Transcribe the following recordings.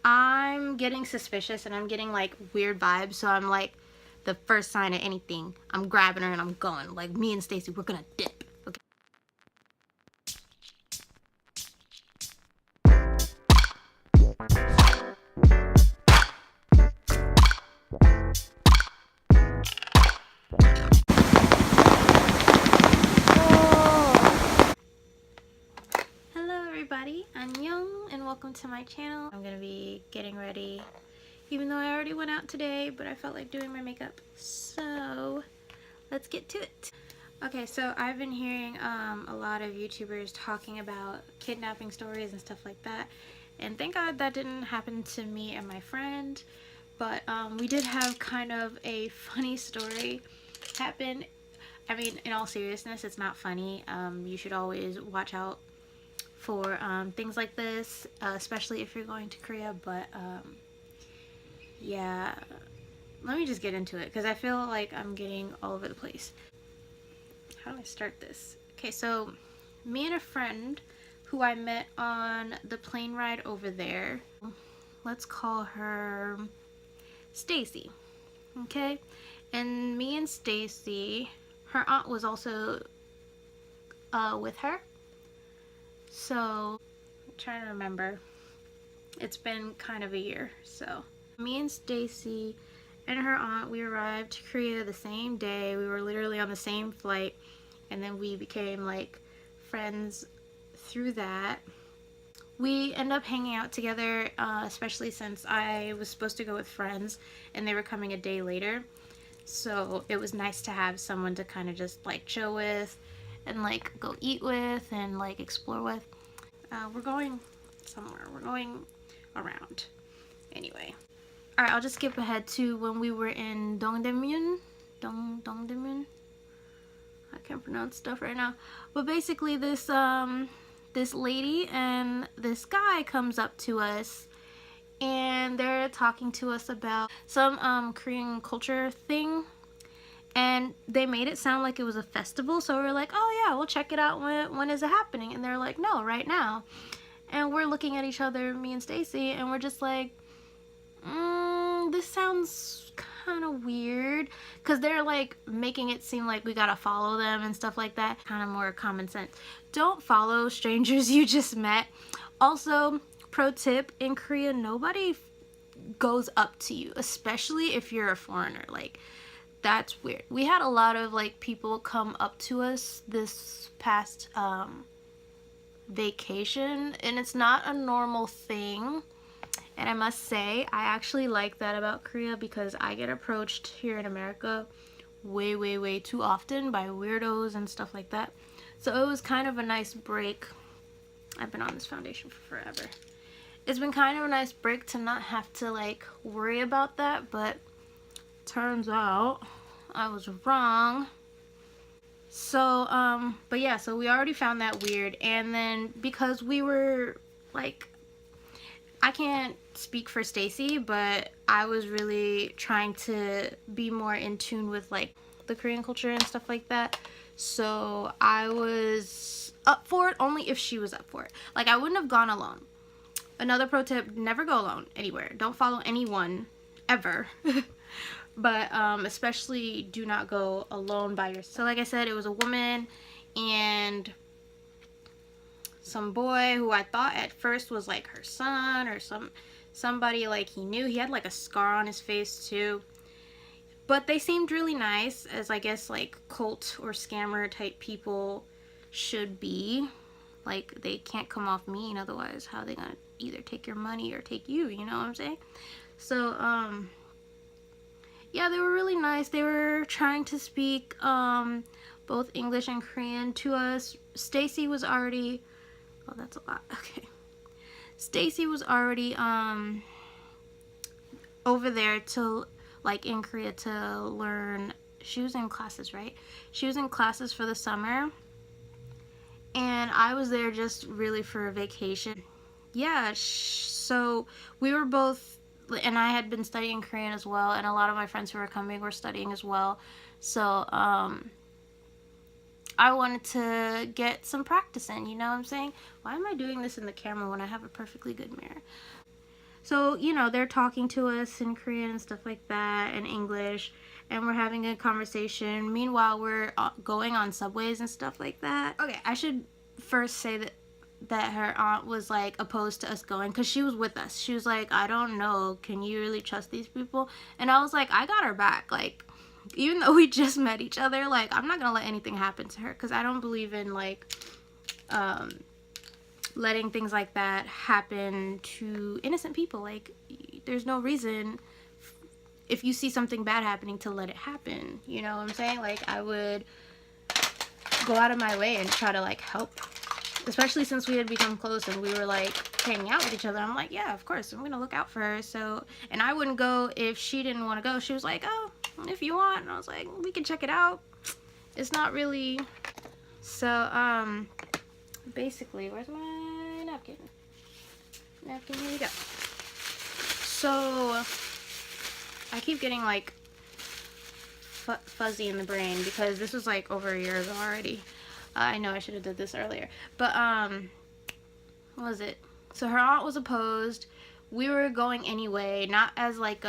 I'm getting suspicious and I'm getting like weird vibes, so I'm like, the first sign of anything, I'm grabbing her and I'm going. Like, me and Stacy, we're gonna dip. Okay. Hello everybody, annyeong, and welcome to my channel. I'm gonna be getting ready, even though I already went out today, but I felt like doing my makeup, so let's get to it. Okay, so I've been hearing a lot of YouTubers talking about kidnapping stories and stuff like that, and thank God that didn't happen to me and my friend, but we did have kind of a funny story happen. I mean, in all seriousness, it's not funny. You should always watch out for things like this, especially if you're going to Korea, but yeah, let me just get into it because I feel like I'm getting all over the place. How do I start this? Okay, so me and a friend who I met on the plane ride over there, let's call her Stacy, okay? And me and Stacy, her aunt was also with her. So, I'm trying to remember. It's been kind of a year, so. Me and Stacy and her aunt, we arrived to Korea the same day. We were literally on the same flight, and then we became like friends through that. We end up hanging out together, especially since I was supposed to go with friends and they were coming a day later. So it was nice to have someone to kind of just like chill with and like go eat with and like explore with. We're going somewhere. We're going around. Anyway. Alright, I'll just skip ahead to when we were in Dongdaemun. Dongdaemun? I can't pronounce stuff right now. But basically this this lady and this guy comes up to us and they're talking to us about some Korean culture thing, and they made it sound like it was a festival, so we were like, oh yeah, we'll check it out. When is it happening? And they're like, no, right now. And we're looking at each other, me and Stacy, and we're just like, this sounds kind of weird, because they're like making it seem like we gotta follow them and stuff like that. Kind of more common sense. Don't follow strangers you just met. Also, pro tip, in Korea, nobody goes up to you, especially if you're a foreigner. Like, that's weird. We had a lot of like people come up to us this past vacation, and it's not a normal thing. And I must say, I actually like that about Korea, because I get approached here in America way too often by weirdos and stuff like that. So it was kind of a nice break. I've been on this foundation for forever. It's been kind of a nice break to not have to like worry about that, but turns out I was wrong. So but yeah, so we already found that weird, and then because we were like, I can't speak for Stacy, but I was really trying to be more in tune with like the Korean culture and stuff like that. So I was up for it only if she was up for it. Like, I wouldn't have gone alone. Another pro tip, never go alone anywhere. Don't follow anyone ever. But especially do not go alone by yourself. So like I said, it was a woman and some boy who I thought at first was like her son or somebody like he knew. He had like a scar on his face too. But they seemed really nice, as I guess like cult or scammer type people should be. Like, they can't come off mean, otherwise how are they gonna either take your money or take you, you know what I'm saying? So yeah, they were really nice. They were trying to speak both English and Korean to us. Stacy was already, oh, that's a lot. Okay. Stacy was already over there to, like, in Korea to learn. She was in classes, right? She was in classes for the summer. And I was there just really for a vacation. Yeah, so we were both, and I had been studying Korean as well, and a lot of my friends who were coming were studying as well. So I wanted to get some practice in, you know what I'm saying? Why am I doing this in the camera when I have a perfectly good mirror? So, you know, they're talking to us in Korean and stuff like that, and English, and we're having a conversation. Meanwhile, we're going on subways and stuff like that. Okay, I should first say that her aunt was like opposed to us going, because she was with us. She was like, I don't know, can you really trust these people? And I was like, I got her back. Like, even though we just met each other, like, I'm not gonna let anything happen to her, because I don't believe in like letting things like that happen to innocent people. Like, there's no reason, if you see something bad happening, to let it happen. You know what I'm saying? Like, I would go out of my way and try to like help, especially since we had become close and we were like hanging out with each other. I'm like, yeah, of course, I'm gonna look out for her. So, and I wouldn't go if she didn't want to go. She was like, oh, if you want. And I was like, we can check it out. It's not really. So basically, where's my napkin? Napkin, here we go. So I keep getting like fuzzy in the brain because this was like over a year ago already. I know I should have did this earlier, but what was it? So her aunt was opposed. We were going anyway, not as like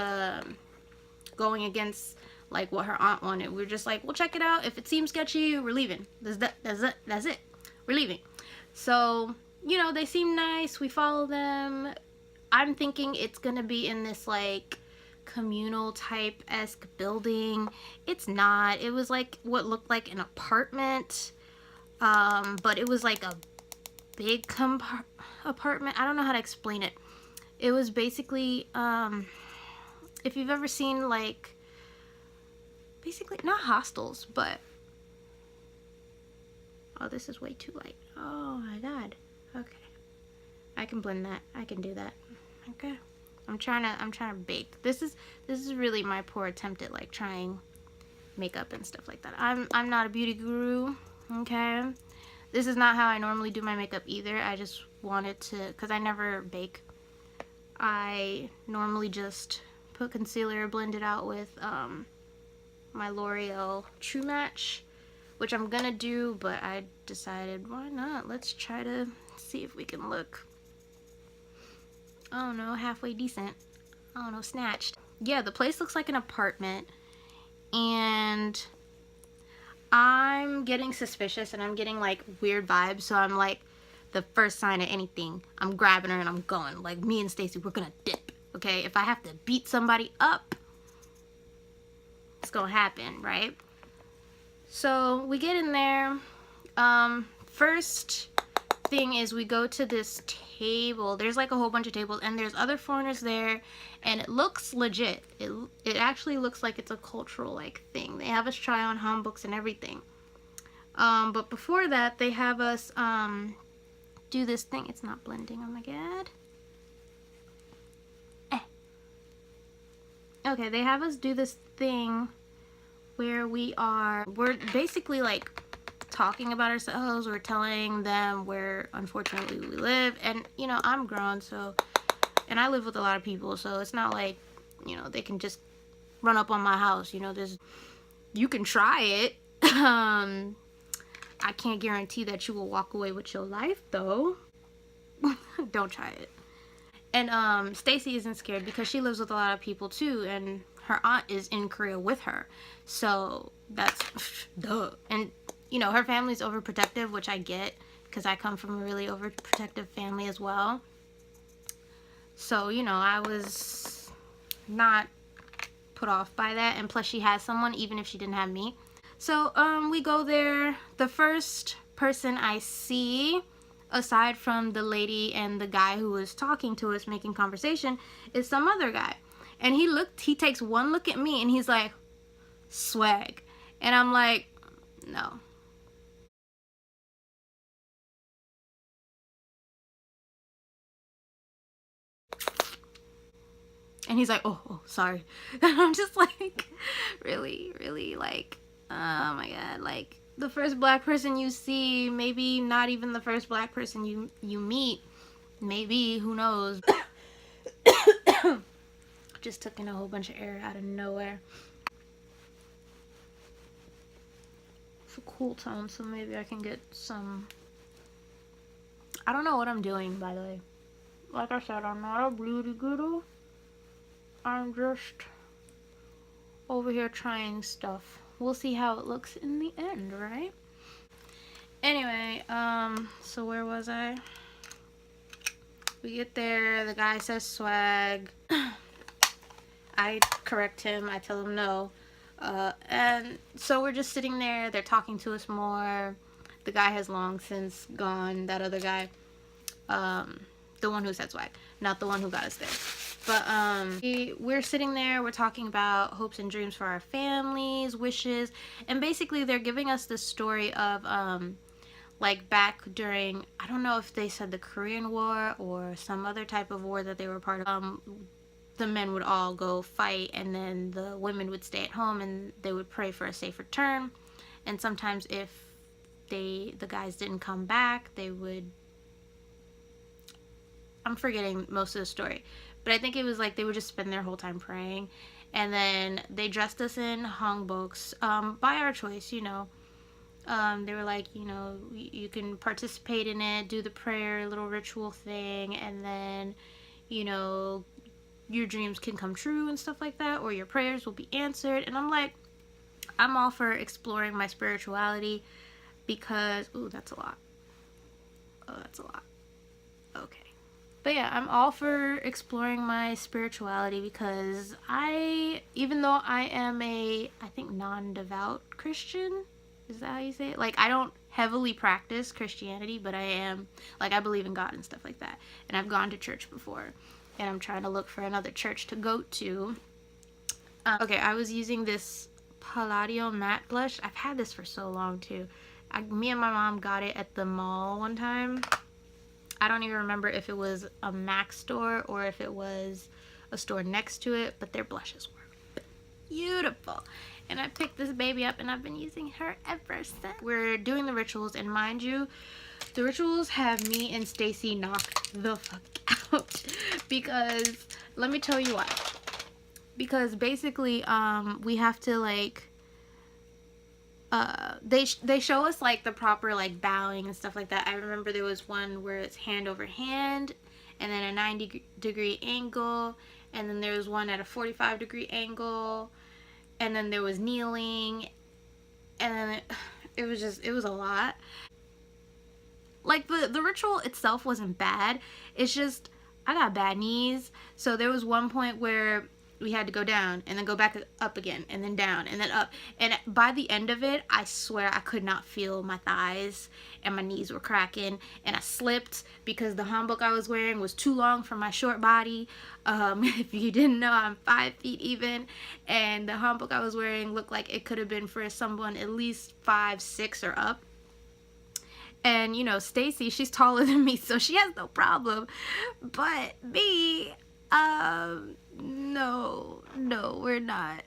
going against like what her aunt wanted. We were just like, we'll check it out. If it seems sketchy, we're leaving. That's it. We're leaving. So, you know, they seem nice. We follow them. I'm thinking it's gonna be in this like communal type-esque building. It's not. It was like what looked like an apartment, but it was like a big apartment. I don't know how to explain it. It was basically if you've ever seen like, basically not hostels, but oh, this is way too light. Oh my god. Okay, I can blend that. I can do that. Okay, I'm trying to bake. This is really my poor attempt at like trying makeup and stuff like that. I'm not a beauty guru. Okay, this is not how I normally do my makeup either. I just wanted to, because I never bake. I normally just put concealer, blend it out with my L'Oreal True Match, which I'm gonna do, but I decided, why not? Let's try to see if we can look, I don't know, halfway decent. I don't know, snatched. Yeah, the place looks like an apartment, and I'm getting suspicious and I'm getting like weird vibes. So I'm like, the first sign of anything, I'm grabbing her and I'm going. Like, me and Stacy, we're gonna dip. Okay, if I have to beat somebody up, it's gonna happen, right? So we get in there. First thing is we go to this table. There's like a whole bunch of tables and there's other foreigners there, and it looks legit. It actually looks like it's a cultural like thing. They have us try on hanboks and everything. But before that, they have us do this thing. It's not blending. Oh my god. Okay, they have us do this thing where we're basically like talking about ourselves. We're telling them where unfortunately we live, and you know, I'm grown, so, and I live with a lot of people, so it's not like, you know, they can just run up on my house. You know, you can try it. I can't guarantee that you will walk away with your life though. Don't try it. And Stacy isn't scared because she lives with a lot of people too, and her aunt is in Korea with her, so that's duh. And you know, her family's overprotective, which I get because I come from a really overprotective family as well. So, you know, I was not put off by that, and plus she has someone even if she didn't have me. So we go there. The first person I see, aside from the lady and the guy who was talking to us, making conversation, is some other guy. And he takes one look at me and he's like, swag. And I'm like, no. And he's like, oh, sorry. And I'm just like, really, like, oh my god, like, the first black person you see, maybe not even the first black person you meet, maybe, who knows. Just took in a whole bunch of air out of nowhere. It's a cool tone, so maybe I can get some, I don't know what I'm doing, by the way. Like I said, I'm not a beauty guru. I'm just over here trying stuff. We'll see how it looks in the end, right? Anyway, so where was I? We get there, the guy says swag. I correct him, I tell him no. And so we're just sitting there, they're talking to us more. The guy has long since gone, that other guy. The one who said swag, not the one who got us there. But we're sitting there, we're talking about hopes and dreams for our families, wishes, and basically they're giving us this story of like back during, I don't know if they said the Korean War or some other type of war that they were part of. The men would all go fight, and then the women would stay at home and they would pray for a safe return. And sometimes if the guys didn't come back, they would, I'm forgetting most of the story, but I think it was like they would just spend their whole time praying. And then they dressed us in hangboks, by our choice, you know. They were like, you know, you can participate in it, do the prayer, little ritual thing, and then, you know, your dreams can come true and stuff like that, or your prayers will be answered. And I'm like, I'm all for exploring my spirituality because, ooh, that's a lot. Oh, that's a lot. Okay. But yeah, I'm all for exploring my spirituality because even though I am I think non-devout Christian, is that how you say it? Like, I don't heavily practice Christianity, but I am, like, I believe in God and stuff like that. And I've gone to church before. And I'm trying to look for another church to go to. Okay, I was using this Palladio matte blush. I've had this for so long, too. Me and my mom got it at the mall one time. I don't even remember if it was a MAC store or if it was a store next to it, but their blushes were beautiful. And I picked this baby up and I've been using her ever since. We're doing the rituals, and mind you, the rituals have me and Stacy knocked the fuck out. Because, let me tell you why. Because basically, we have to like, they show us like the proper like bowing and stuff like that. I remember there was one where it's hand over hand, and then a 90-degree angle, and then there was one at a 45-degree angle, and then there was kneeling, and then it was a lot. Like, the ritual itself wasn't bad. It's just, I got bad knees. So there was one point where we had to go down and then go back up again and then down and then up. And by the end of it, I swear I could not feel my thighs and my knees were cracking. And I slipped because the hanbok I was wearing was too long for my short body. If you didn't know, I'm 5 feet even. And the hanbok I was wearing looked like it could have been for someone at least 5, 6 or up. And, you know, Stacy, she's taller than me, so she has no problem. But me, no, we're not.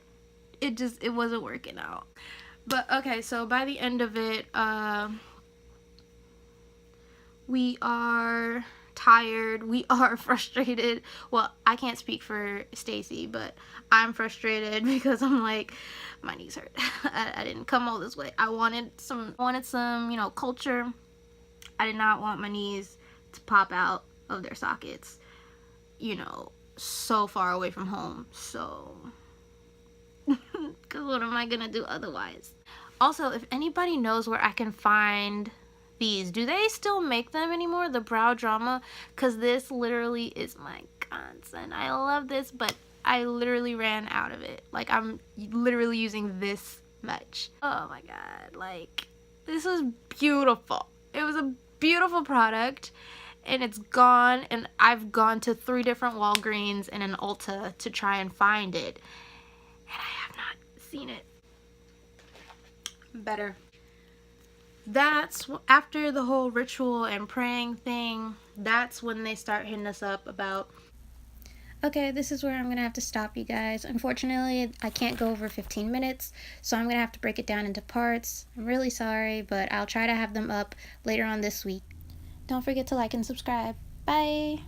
It wasn't working out. But, okay, so by the end of it, we are tired. We are frustrated. Well, I can't speak for Stacy, but I'm frustrated because I'm like, my knees hurt. I didn't come all this way. I wanted some, you know, culture. I did not want my knees to pop out of their sockets, you know, so far away from home. So, because what am I gonna do otherwise? Also, if anybody knows where I can find these, do they still make them anymore, the brow drama? Because this literally is my godsend. I love this, but I literally ran out of it. Like, I'm literally using this much. Oh my god, like, this was beautiful. It was a beautiful product, and it's gone, and I've gone to 3 different Walgreens and an Ulta to try and find it, and I have not seen it. Better. That's after the whole ritual and praying thing, that's when they start hitting us up about, okay, this is where I'm gonna have to stop you guys. Unfortunately, I can't go over 15 minutes, so I'm gonna have to break it down into parts. I'm really sorry, but I'll try to have them up later on this week. Don't forget to like and subscribe. Bye!